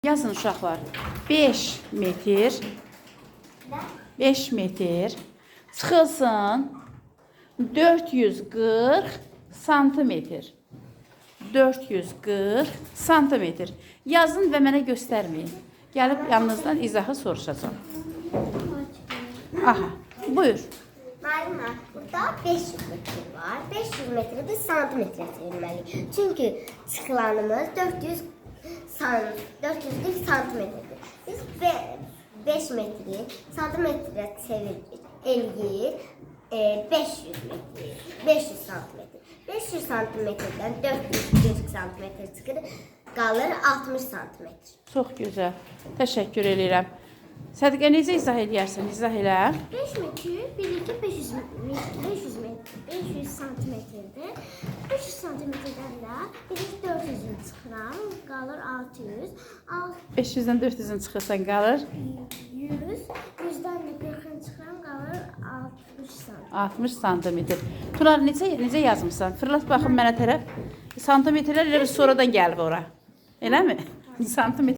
Yazın uşaqlar. 5 metr. 5 metr. Çıxılsın 440 santimetr. 440 santimetr. Yazın və mənə göstərməyin. Gəlib yanınızdan izahı soruşacağım. Aha, buyur. Müəllimə, burada 500 metr var. 500 metri biz santimetrə çevirməliyik. Çünki çıxılanımız 440 santimetrdir. Biz 5 metri santimetrə çeviririk, 500 metri, 500 santimetr. 500 santimetrdən 440 santimetr çıxır, qalır 60 santimetr. Çox gözəl. Təşəkkür edirəm. Sədiqə, necə izah edərsən? İzah elə. 5 metr, birlikdə 500 santimetrdir. 500 santimetrdən də biz 400-ün çıxıram, qalır 600. 500-dən 400-ün çıxırsan qalır 100, 100-dən də 40-ın çıxıram, qalır 60 santimetr. 60 santimetr. Tunar, necə yazmısan? Fırlat baxın mənə tərəf. Santimetrlər elə bir sonradan gəlib ora. Eləmi? Santimetr.